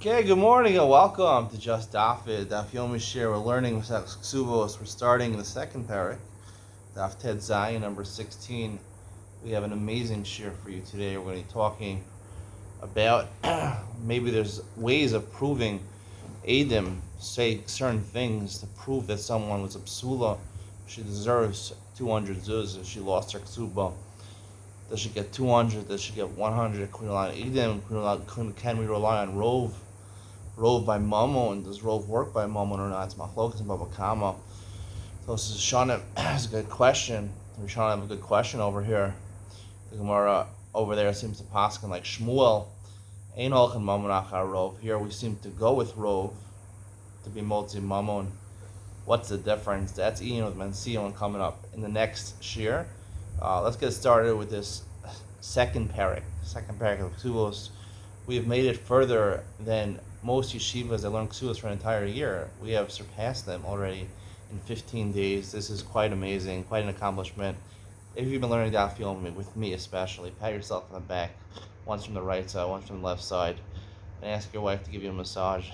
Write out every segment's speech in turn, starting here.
Okay, good morning and welcome to Just Daf It. Daf We're learning with Kesubos. We're starting the second parak, Daf Ted Zayin, number 16. We have an amazing shir for you today. We're going to be talking about maybe there's ways of proving Adim say certain things to prove that someone was a psula. She deserves 200 zuz if she lost her ksuba. Does she get 200? Does she get 100? Can we rely on Adim? Can we rely on Rove by Momo, and does Rove work by Momo or not? It's Machlokas and Baba Kama. So this is Shana has a good question. We're trying to have a good question over here. The Gemara over there seems to paskin like Shmuel. Ein Holchin Momo Nachar Rove. Here we seem to go with Rove to be Motzi Mamon. What's the difference? That's Ian with Mension coming up in the next shir. Let's get started with this second parak of Kesubos. We have made it further than most yeshivas that learn Kesubos for an entire year. We have surpassed them already in 15 days. This is quite amazing, quite an accomplishment. If you've been learning Daf Yomi with me especially, pat yourself on the back, once from the right side, once from the left side, and ask your wife to give you a massage.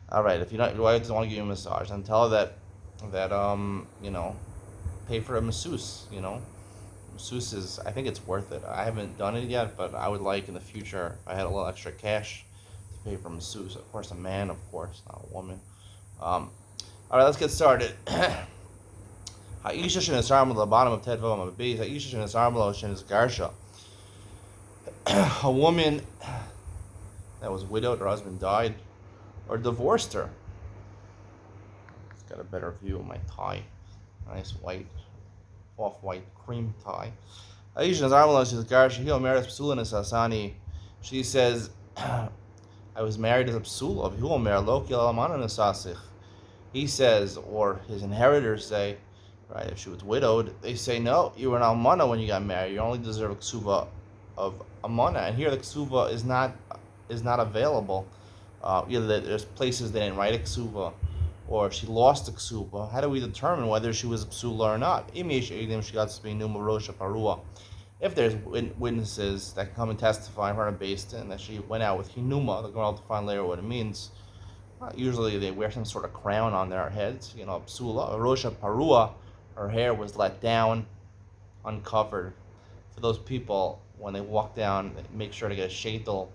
All right, if your wife doesn't want to give you a massage, then tell her that pay for a masseuse. Masseuse is, I think it's worth it. I haven't done it yet, but I would like in the future if I had a little extra cash to pay for masseuse. Of course, a man, of course, not a woman. All right, let's get started. Ha'isha shenisarmel, the bottom of Ted Vavam of Beis. Ha'isha shenisarmel shenis garsha. A woman that was widowed, her husband died, or divorced her. It's got a better view of my tie. Nice white, off-white cream tie. She says, I was married as a psula. He says, or his inheritors say, right, if she was widowed, they say, no, you were an almana when you got married. You only deserve a ksuva of almana. And here the ksuva is not available. Either there's places they didn't write a ksuva, or she lost the ksuba. How do we determine whether she was a psula or not? If there's witnesses that come and testify in front of Beis Din that she went out with hinuma, the girl to find later what it means. Usually they wear some sort of crown on their heads, psula. Rosha parua, her hair was let down, uncovered. For those people, when they walk down, they make sure to get a sheitel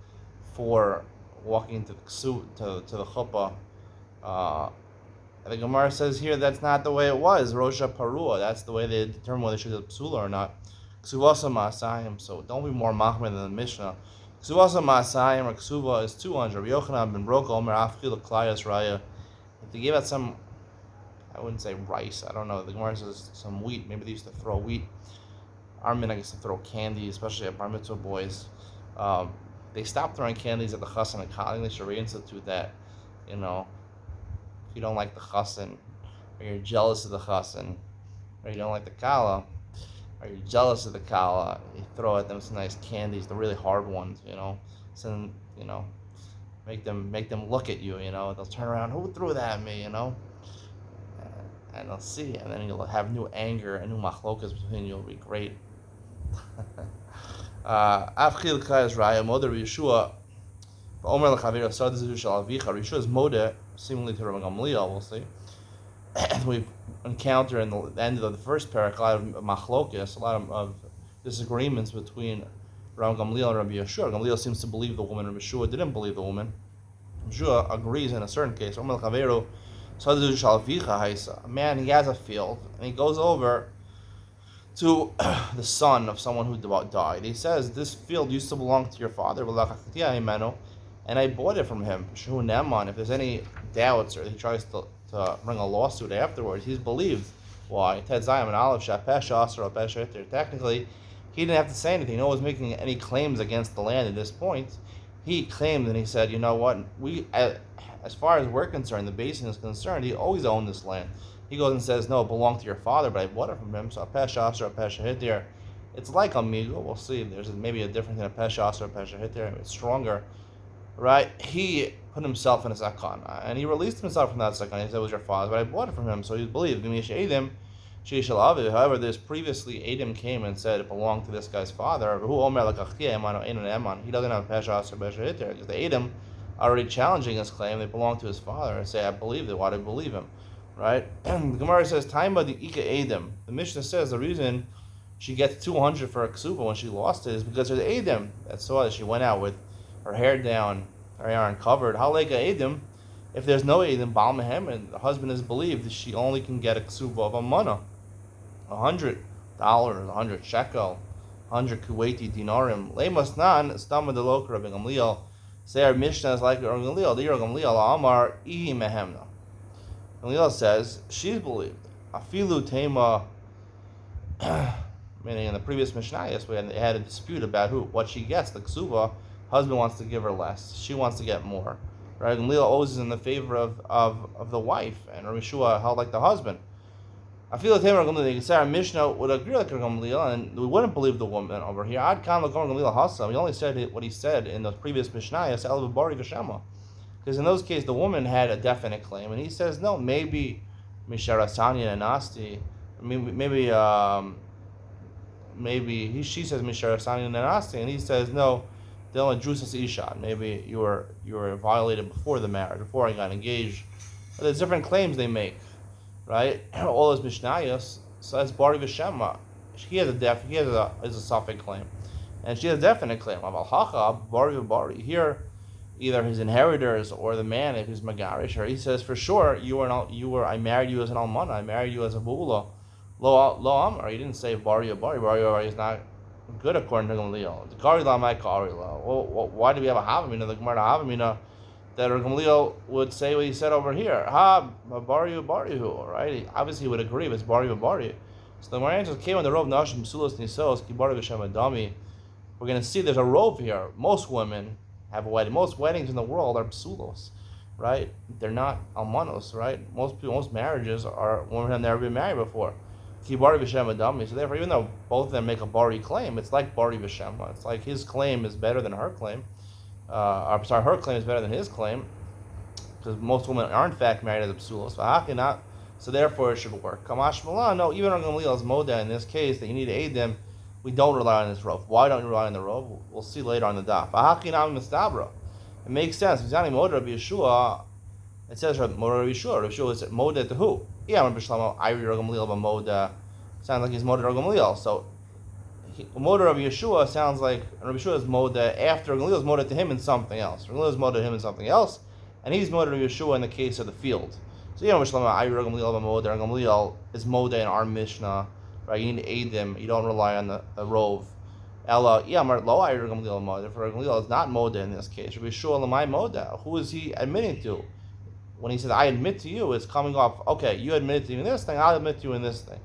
for walking to the chuppah. The Gemara says here that's not the way it was. Rosha Parua, that's the way they determine whether she's a psula or not. Ksuvasa Ma'asayim, so don't be more machmir than the Mishnah. Ksuvasa Ma'asayim, or Ksuva is 200. Yochanan ben Broka, Omer Afchil, Klayas Raya. If they gave out some, I wouldn't say rice, I don't know. The Gemara says some wheat. Maybe they used to throw wheat. Armin, I guess, to throw candy, especially at bar mitzvah boys. They stopped throwing candies at the chassan and kali. They should reinstitute that, If you don't like the chassan, or you're jealous of the chassan, or you don't like the kala, or you're jealous of the kala, you throw at them some nice candies, the really hard ones, Send, make them look at you, They'll turn around, who threw that at me, and they'll see, and then you'll have new anger and new machlokas between you. It'll be great. Afchil kayas raya moder Yeshua. Omer l'chavira sadizu shel avicha. Yeshua's moda, seemingly to Rabbi Gamliel, we'll see. We've encountered in the end of the first parak a lot of machlokas, a lot of disagreements between Rabbi Gamliel and Rabbi Yeshua. Gamliel seems to believe the woman, Rabbi Yeshua didn't believe the woman. Yeshua agrees in a certain case. Omer l'chavira sadizu shel avicha haisa. A man, he has a field, and he goes over to the son of someone who died. He says, this field used to belong to your father, and I bought it from him. If there's any doubts or he tries to bring a lawsuit afterwards, he's believed. Why? Technically, he didn't have to say anything. No one was making any claims against the land at this point. He claimed and he said, you know what, as far as we're concerned, the basin is concerned, he always owned this land. He goes and says, no, it belonged to your father, but I bought it from him. So a peshas or a pesha hitir, it's like amigo. We'll see. There's maybe a difference in a peshas or a pesha hitir. It's stronger, right? He put himself in a sakan, and he released himself from that sakan. He said it was your father, but I bought it from him, so he believed. However, there's previously Adam came and said it belonged to this guy's father. He doesn't have pesha or pesha hitter because the Adam already challenging his claim they belong to his father and say I believe it. Why do I believe him? Right? The Gemara says time by the Ika Adam. The Mishnah says the reason she gets 200 for a ksuba when she lost it is because there's Adam that saw that she went out with her hair down, her hair uncovered. Haleka Adam. If there's no Adam, Baal Mehem, and the husband is believed that she only can get a ksuba of a mana, $100, 100 shekel, 100 Kuwaiti dinarim. Leimas nan stama de lokar Rabbi Gamliel. Say our Mishnah is like Rabbi Gamliel. The Rabbi Gamliel Amar ihi mehemna. Gamliel says she's believed. Afilu tema. Meaning in the previous Mishnayos we had a dispute about what she gets. The ksuba, husband wants to give her less. She wants to get more. Right? Gamliel always is in the favor of the wife, and Rabbi Shua held like the husband. I feel the Tamer Gamliel. You can say our Mishnah would agree like Gamliel, and we wouldn't believe the woman over here. Ad Kan Lakom Gamliel Hasam. He only said what he said in the previous Mishnayos, El Bari V'Shema, because in those cases the woman had a definite claim, and he says no, maybe Misharasanya and Nasti, she says Misharasanya and Nasti, and he says no. Dylan Drusas Isha. Maybe you were violated before the marriage, before I got engaged. But there's different claims they make, right? All those Mishnayos. So that's Bari V'Shema. He has a suffix claim, and she has a definite claim. Aval Hacha Bari V'Bari. Here, either his inheritors or the man, if he's Megarish, or he says for sure I married you as an almana. I married you as a bu'ula. Lo Amar. He didn't say Bari V'Bari. Bari V'Bari is not good according to Gamliel. The Karila my Karila. Well, why do we have a Havamina? The Gemara Havamina that Gamliel would say what he said over here. Barihu, right? Obviously he would agree, but it's Bari. So the Gemara answers came on the Rov Nashim Sulos Nisos Ki Bari V'Shem Adami. We're going to see there's a Rov here. Most women have a wedding. Most weddings in the world are psulos, right? They're not almanos, right? Most marriages are women have never been married before. Bari V'Shem Adami. So therefore, even though both of them make a Bari claim, it's like Bari V'Shem. It's like his claim is better than her claim. Her claim is better than his claim, because most women are in fact married as a psulos. So therefore, it should work. Kamash Malan. No, even on Gamliel's moda in this case that you need to aid them, we don't rely on this rov. Why don't you rely on the rov? We'll see later on the daf. It makes sense. It says Rabbi Yeshua. Rabbi Yeshua is moda to who? Yeah, Rabbi Shlomo, Iri Gamliel Moda. Sounds like he's moda Gamliel. So moda Rabbi Yeshua sounds like Rabbi Yeshua is moda after Gamliel is moda to him in something else. Gamliel is moda to him in something else, and he's moda Rabbi Yeshua in the case of the field. So Rabbi Shlomo, Iri Gamliel Moda. Gamliel is moda in our Mishnah. Right? You need to aid them. You don't rely on the rov. Ella, lo Iri Gamliel Moda. For Gamliel is not moda in this case. Rabbi Yeshua Lamai Moda. Who is he admitting to? When he says, I admit to you, it's coming off, okay, you admitted to me in this thing, I'll admit to you in this thing.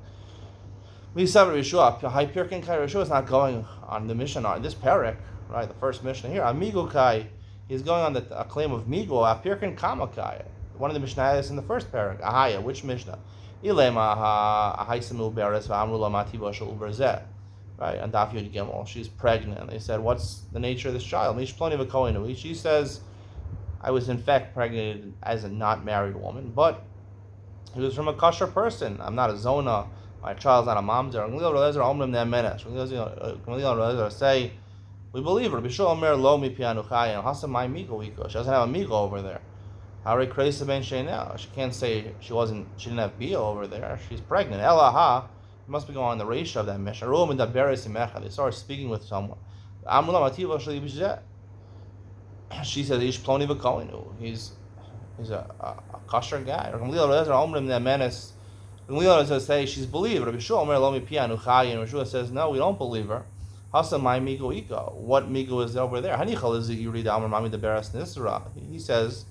We said Yeshua, High Pirkin Kai Yeshua is not going on the mission, on this parak, right, the first mission here. Amigo Kai, he's going on a claim of Migo, Pirkin Kamakai, one of the Mishnahs in the first parak. Ahaya, which Mishnah? Ilema Ahaisamu Beres Vamrula Matiba Shul Berzet. Right, and Daf Yud Gimel, she's pregnant. They said, what's the nature of this child? Mish Ploni Vakoinu. She says, I was in fact pregnant as a not married woman, but he was from a kosher person. I'm not a zona. My child's not a mamzer. Gamliel say, we believe her. She doesn't have a migo over there. She can't say she didn't have bio over there. She's pregnant. Elaha, it must be going on the ratio of that mission. They started speaking with someone. She says, "Ish ploni v'koinu." He's a kosher guy. Gamliel says, "Say she's believed." Rabbi Shua Omer lo mipianu chay, and Rabbi Shua says, "No, we don't believe her." Hasa my migo iko. What migo is over there? Hanichal is you read Amar Mami Deberas Nisra. He says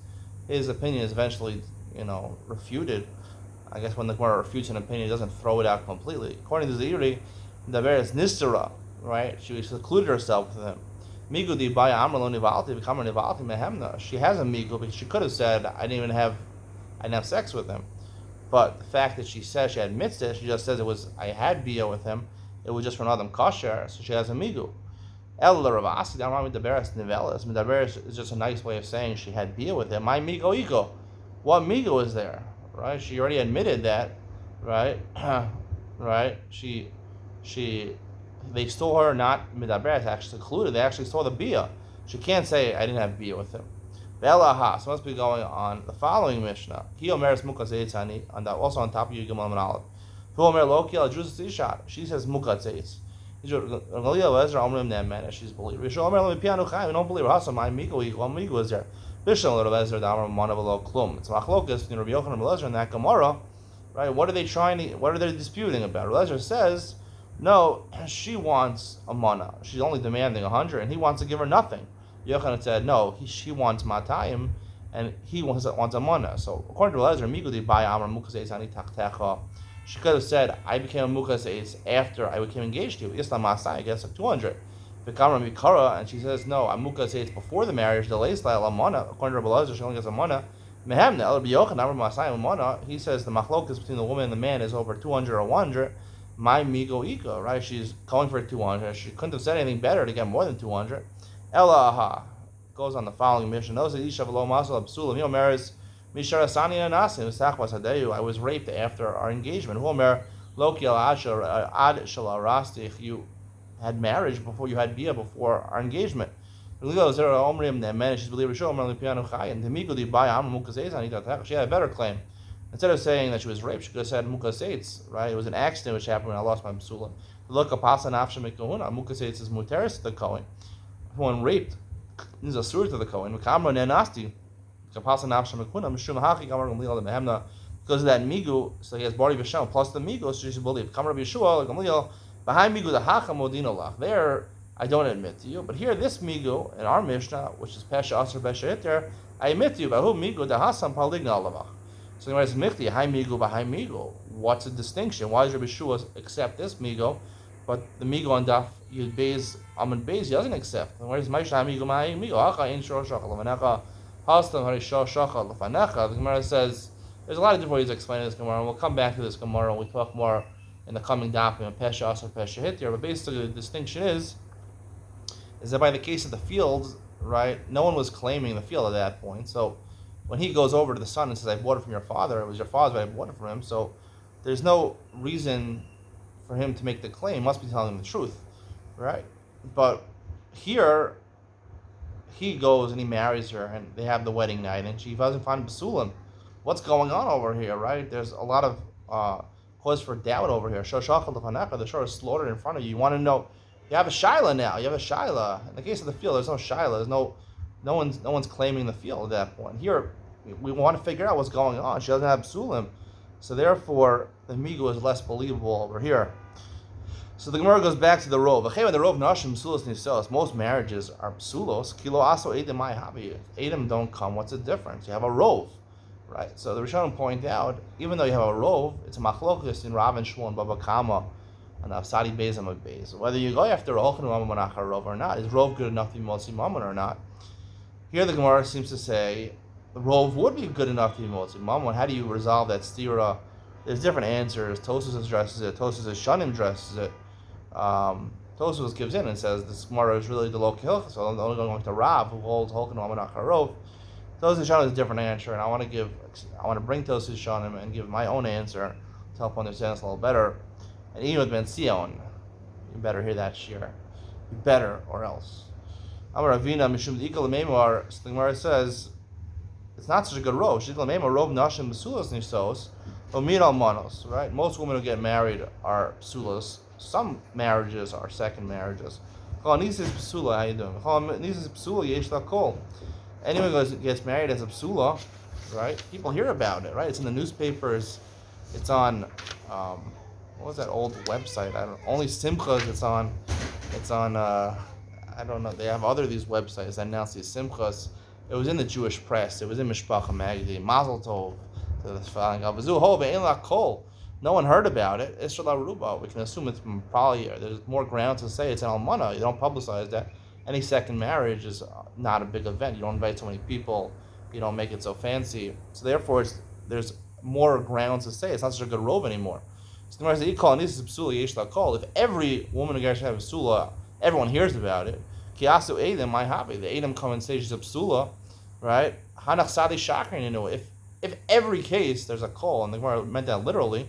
his opinion is eventually, refuted. I guess when the Gemara refutes an opinion, it doesn't throw it out completely. According to Ziri, Deberas Nisra, right? She secluded herself with him. Migu di baya amrlo nivalti become nivalti mehemna. She has a migu because she could have said I didn't have sex with him, but the fact that she says she admits it, she just says I had bia with him. It was just for another kosher, so she has a migu. El ravasi damar midaberes nivelas. Midaberes is just a nice way of saying she had bia with him. My migo ego. What migo is there? Right? She already admitted that. Right? right? They stole her not midaberet, actually secluded. They actually stole the bia. She can't say I didn't have bia with him. Be'elaha, so must be going on the following Mishnah. He omeres mukas eitzani, and also on top of you Gimel and Aleph. Who omer loki al juz tishat. She says mukas eitz. She's believed. We don't believe her. My Miko is there. Bishon little Lezer Damar Monavalo Klum. It's Machlokas in Rabbi Yochanan and Lezer in that Gemara, right? What are they disputing about? Lezer says, no, she wants a mana. She's only demanding 100, and he wants to give her nothing. Yochanan said, no, she wants matayim, and he wants a mana. So according to Lezer, Miko di buy Amar Mukas Ani Taktecha. She could have said, I became a mukas after I became engaged to you. Islam Masai, I guess, like 200. Vikamra Mikara, and she says, no, I'm mukas before the marriage, the lay style, Amana. According to Rabbi Lezer, she only gets a mana. Mehemna, El Biyocha, Namar Masai, Amana. He says the machlokas between the woman and the man is over 200 or 100. My migo ika, right? She's going for 200. She couldn't have said anything better to get more than 200. Ella aha. Goes on the following mission. Those Isha Velo Masal Absulam, Yomeris. I was raped after our engagement. You had marriage before you had bia before our engagement. She had a better claim. Instead of saying that she was raped, she could have said mukaseitz, right? It was an accident which happened when I lost my psula. Look, apasa nafsha mikahuna. Mukaseitz is muteris to the kohen. When raped, is a surah to the kohen. Kamra nenasti. Because of that migu, so he has body v'shem plus the migu, so you should believe. Behind migu the hacham odinolach. There, I don't admit to you, but here this migu in our Mishnah, which is pesha aser pesha hitter, I admit to you. But who migu the hasam paligna alavach. So the says mikti high migu behind migu. What's the distinction? Why does Rabbi Shua accept this migu, but the migu on Daf Yud Beis Amud Beis he doesn't accept? And where is Maisha migu behind migu? Hacha in shor shachal the Gemara says there's a lot of different ways of explaining this Gemara, and we'll come back to this Gemara when we talk more in the coming document, Pesha Asar Pesha Hitir. But basically the distinction is that by the case of the field, right, no one was claiming the field at that point. So when he goes over to the son and says, I bought it from your father, it was your father's, but I bought it from him. So there's no reason for him to make the claim, he must be telling the truth, right? But here he goes and he marries her, and they have the wedding night, and she doesn't find basulim. What's going on over here, right? There's a lot of cause for doubt over here. The shore is slaughtered in front of you. You want to know? You have a shaila now. You have a shaila. In the case of the field, there's no shaila. There's no one's claiming the field at that point. Here, we want to figure out what's going on. She doesn't have basulim, so therefore the migu is less believable over here. So the Gemara goes back to the rov. The rov nashim psulos nisos. Most marriages are psulos. Kilo aso edim mai habi. If edim don't come, what's the difference? You have a rov, right? So the Rishonim point out, even though you have a rov, it's a machlokas in Rav and Shmuel and Baba Kama and Avsadi Beis and Beis. Whether you go after a Holchan Manach rov or not, is rov good enough to be Motzi Mammon or not? Here the Gemara seems to say the rov would be good enough to be Motzi Mammon. How do you resolve that stira? There's different answers. Tosfos addresses it. Tosfos Shanim addresses it. Tosfos gives in and says this Gemara is really the low hilchos, so I'm only going to Rav who holds Holchan Manach Harov. Tosfos Shanim is a different answer, and I want to bring Tosfos Shanim and give my own answer to help understand this a little better. And even with Ben Sion, you better hear that shir. You better, or else. Amar Ravina Mishum Ikal Meimar. The Gemara says it's not such a good rov. Shikal Meimar rov nashim b'sulos nisos omid al manos. Right? Most women who get married are psulos. Some marriages are second marriages. Anyone who gets married as a psula, right? People hear about it, right? It's in the newspapers. It's on what was that old website? I don't. Only Simchas. It's on. I don't know. They have other these websites that announce these Simchas. It was in the Jewish press. It was in Mishpacha magazine. Mazel Tov to the following. No one heard about it. Israel Ruba. We can assume it's probably there's more grounds to say it's an almana. You don't publicize that. Any second marriage is not a big event. You don't invite so many people. You don't make it so fancy. So therefore, there's more grounds to say it's not such a good rove anymore. So the Gemara says, if every woman who gets to have a psula, everyone hears about it. Kiasu Edom, my hobby. The Edom come and say she's a psula, right? Hanach Sadi Shakrin, if every case there's a call, and the Gemara meant that literally.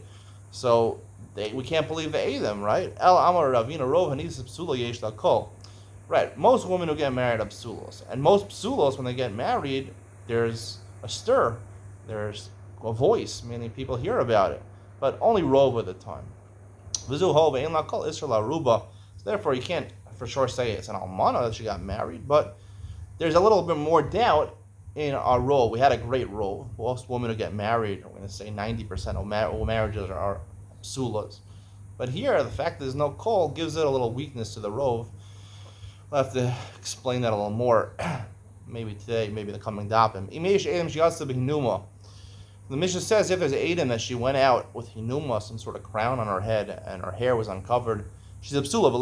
So we can't believe the Edom, right? El Amar Ravina Rov Hanis Psula Yesh Lakol. Right. Most women who get married are psulos. And most psulos, when they get married, there's a stir. There's a voice, meaning people hear about it. But only Rov at the time. Vizu Hov Ein Lakol Israel Aruba. So therefore, you can't for sure say it's an almana that she got married, but there's a little bit more doubt in our role. We had a great role. Most women who get married, we're going to say 90% of all marriages are psulas. But here, the fact that there's no kol gives it a little weakness to the rove. We'll have to explain that a little more, maybe today, maybe the coming dapim. The Mishnah says if there's Adam that she went out with hinuma, some sort of crown on her head, and her hair was uncovered, she's a psula.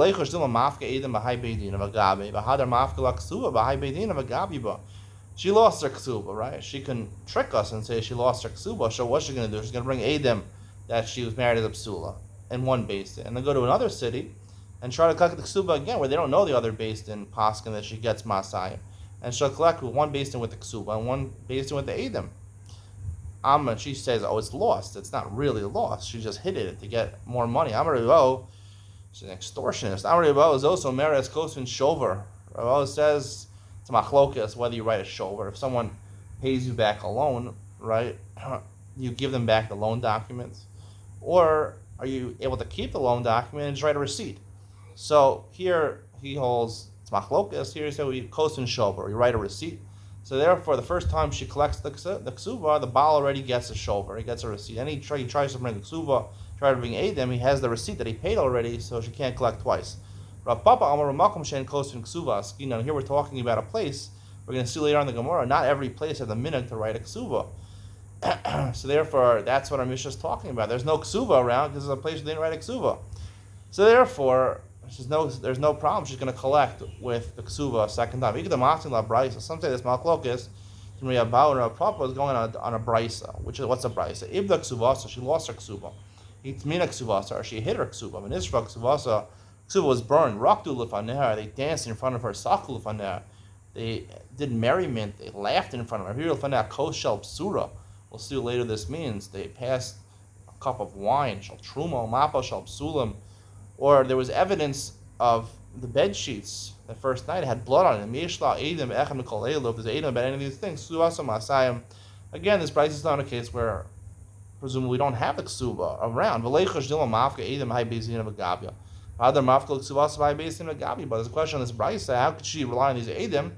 She lost her ksuba, right? She can trick us and say she lost her ksuba. So what's she going to do? She's going to bring Adam that she was married as a psula in one beis din, and then go to another city and try to collect the ksuba again, where they don't know the other beis din paskin that she gets masayim, and she'll collect one beis din with the ksuba and one beis din with the Adam. She says, oh, it's lost. It's not really lost. She just hid it to get more money. She's an extortionist. Is also meres kosin shover. Ravo says it's machlokas whether you write a shover. If someone pays you back a loan, right, you give them back the loan documents, or are you able to keep the loan document and just write a receipt? So here he holds it's machlokas. Here he said we kosin shover. You write a receipt. So therefore, the first time she collects the ksuba, the baal already gets a shover. He gets a receipt. And he tries to bring the ksuba, try to bring Adam. He has the receipt that he paid already, so she can't collect twice. Rav Papa Amar Makom Shen Kosin Ksuba Askina. Here we're talking about a place. We're going to see later on in the Gemara. Not every place has a minhag to write a ksuba. So therefore, that's what our Mishnah is talking about. There's no ksuba around because there's a place where they didn't write a ksuba. So therefore, there's no problem. She's going to collect with the ksuba a second time. Some say this malklokis, Rav Papa is going on a brisa. Which is what's a brisa? Ibda ksubasa, she lost her ksuba. Itmina ksubasa, or she hit her ksuba. Minisra ksubasa, ksuba was burned. Raktu lefaneha, they danced in front of her. Sakhu lefaneha, they did merriment. They laughed in front of her. Here lefaneha koshel psura. We'll see what later this means. They passed a cup of wine. Shal truma mapa shal psulim. Or there was evidence of the bed sheets the first night. It had blood on it. If there's Adam about any of these things, again, this price is not a case where presumably we don't have the ksuba around. But there's a question on this brisa: how could she rely on these Adam?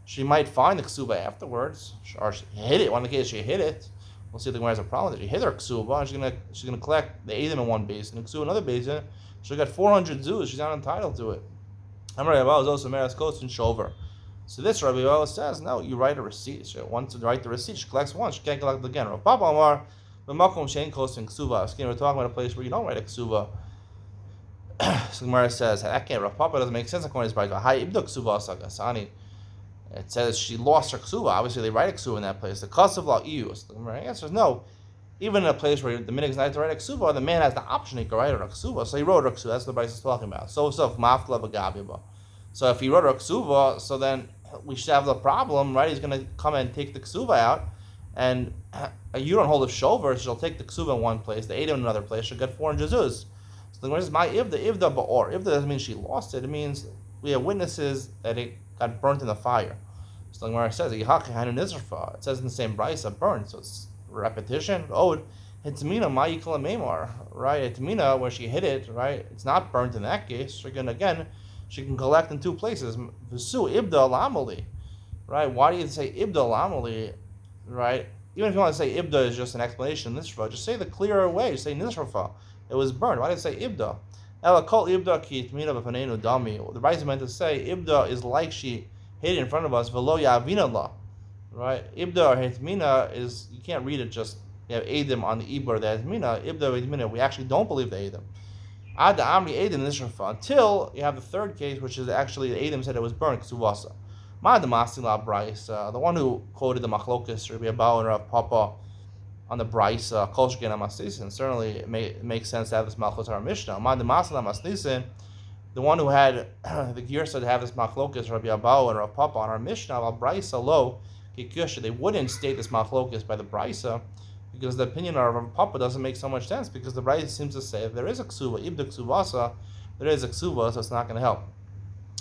She might find the ksuba afterwards, or she hid it. One of the cases she hid it. We'll see if the Gemara has a problem that she hid her ksuba, and she's gonna collect the Adam in one basin, and ksuba in another basin. She got 400 zuz. She's not entitled to it. Amar Rabbi is also meres kosin and shover. So this Rabbi Yabal says, no, you write a receipt. She wants to write the receipt. She collects once. She can't collect it again. Rav Papa Amar b'makom shein kosin ksuba. Again, we're talking about a place where you don't write a ksuba. So Gemara says, that can't. Rav Papa doesn't make sense according to this brayta. Hi ibda ksuba sagasani. It says she lost her ksuba. Obviously, they write a ksuba in that place. The kasav la iu. So the Gemara answers, no. Even in a place where the minhag is not to write a ksuba, the man has the option he can write a ksuba. So he wrote a ksuba. That's what the Bryce is talking about. So if mafla v'gabiba. So if he wrote a ksuba, so then we should have the problem, right? He's going to come and take the ksuba out, and you don't hold a shover, so she'll take the ksuba in one place, the Adam in another place. She'll get 400 zuz. So the Gemara says, my ivda ba'or. Ivda doesn't mean she lost it. It means we have witnesses that it got burnt in the fire. So the Gemara says, it says in the same Bryce, burnt. So it's repetition. Oh, Hitmina ma'ikla memar, right? Hitmina, where she hit it, right? It's not burnt in that case. So she can collect in two places. Visu ibda lamali, right? Why do you say ibda lamali, right? Even if you want to say ibda is just an explanation, nisra, just say the clearer way. Just say nisrafa. It was burned. Why did it say ibda? Ela kol ibda ki hitmina b'fanenu dami. The Bryce meant to say ibda is like she hit it in front of us. Velo yavina la. Right, ibda or hitmina is, you can't read it just, you have Adam on the ibra, the hitmina, ibda or hitmina, we actually don't believe the Adam. Ad amri Adam nisrafa, until you have the third case, which is actually the Adam said it was burnt, ksuvasa. Ma the masila Bryce, the one who quoted the machlokas, Rabbi Abba and Rav Papa on the Bryce, kol sheken amasnisin, certainly it makes sense to have this machlokes our Mishnah. Ma the masila amasnisin, the one who had the girsa to have this machlokas, Rabbi Abba and Rav Papa on our Mishnah, al Bryce lo, they wouldn't state this machlokas by the brisa because the opinion of Rav Papa doesn't make so much sense, because the Brayta seems to say if there is a ksuba, if the ksubasa, there is a ksuba, so it's not going to help.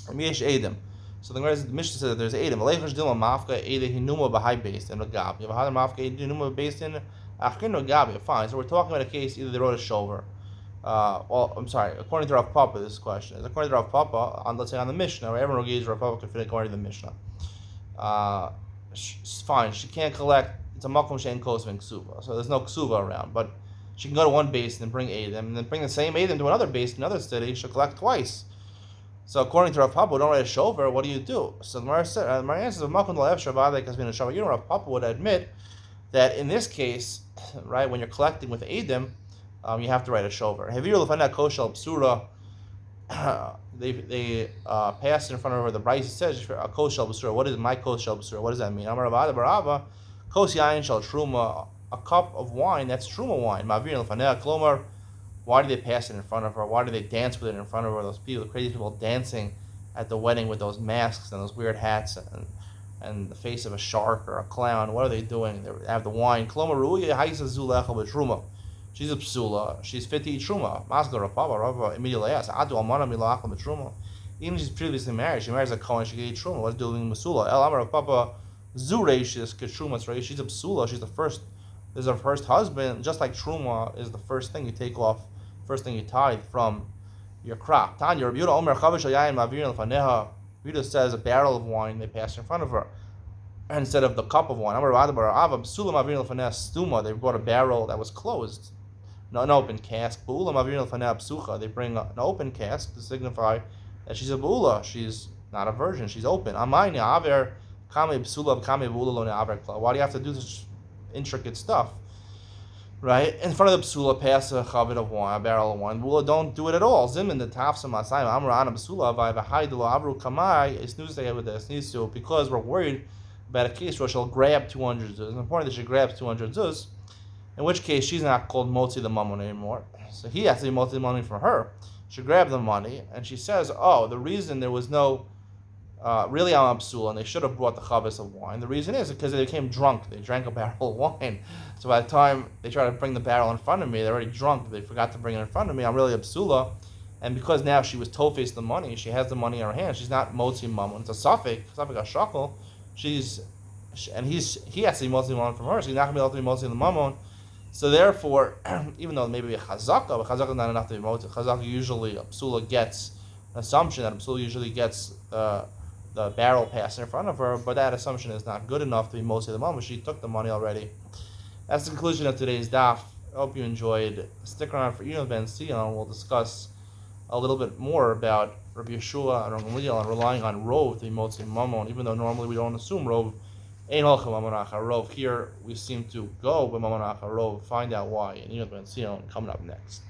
Miyesh edim. So the Mishnah says that there's edim. Aleichash dilma mafka ede hinuma b'hai based in Ragab. You have a hadar mafka ede hinuma based in Achrin Ragab. Fine. So we're talking about a case either they wrote a shover. I'm sorry. According to Rav Papa, this question is according to Rav Papa on, let's say, on the Mishnah, or everyone agrees Rav Papa can fit according to the Mishnah. Fine. She can't collect. It's a makom she'en kosvin ksuva, so there's no ksuva around. But she can go to one basin and bring edim, and then bring the same edim to another basin, another city. She'll collect twice. So according to Rav Papa, don't write a shover. What do you do? So the Mar says, "Makom le'ev shavadek has been a shover." You know, Rav Papa would admit that in this case, right, when you're collecting with edim, you have to write a shover. Havir l'fanei koshel b'sura. They pass in front of her. The Brayta says a koshel b'sura. What is my koshel b'sura? What does that mean? Amar Ravada barava kos yain shel truma. A cup of wine, that's truma wine. Ma'avir l'fanei klomar. Why do they pass it in front of her? Why do they dance with it in front of her? Those people, the crazy people dancing at the wedding with those masks and those weird hats and the face of a shark or a clown. What are they doing? They have the wine. She's a psula. She's fit to eat truma. Rava immediately asks, even if she's previously married, she marries a Kohen, she can eat truma. What's doing masula? El Amar Papa Zureishis Ketruma. She's a psula. She's the first. This is her first husband. Just like truma is the first thing you take off. First thing you tithe from your crop. Tanya, Rabbi Yehuda says a barrel of wine they pass in front of her instead of the cup of wine. They brought a barrel that was closed, an open cask. They bring an open cask to signify that she's a bula. She's not a virgin. She's open. Why do you have to do this intricate stuff? Right? In front of the psula, pass a chavit of wine, a barrel of wine. Bula don't do it at all. Zimin the tafsa masayim amrana psula v'haydilu avru kamai is news they have with this needs to, because we're worried about a case where she'll grab 200 zuz. It's important that she grabs 200 zuz, in which case she's not called motzi the mammon anymore. So he has to be motzi the money from her. She grabbed the money and she says, "Oh, the reason there was no really I'm psula, and they should have brought the chavis of wine. The reason is because they became drunk. They drank a barrel of wine. So by the time they try to bring the barrel in front of me, they're already drunk. They forgot to bring it in front of me. I'm really a psula. And because now she was tofes the money, she has the money in her hand. She's not motzi mammon. It's a suffix a shakel. He has to be motzi mammon from her. So he's not going to be able to be motzi the mammon. So therefore, even though maybe a chazaka, but chazaka is not enough to be motzi. Chazaka usually, a psula gets an assumption that a psula usually gets the barrel passed in front of her, but that assumption is not good enough to be mostly the moment. She took the money already. That's the conclusion of today's daf. I hope you enjoyed. Stick around for Eno Ben Sion. We'll discuss a little bit more about Rabbi Yeshua and Gamliel and relying on Rov to be mostly Mammon, even though normally we don't assume Rov. Ein Holchem Mammon Achar Rov. Here we seem to go with Mammon Achar Rov. Find out why in Eno Ben Sion coming up next.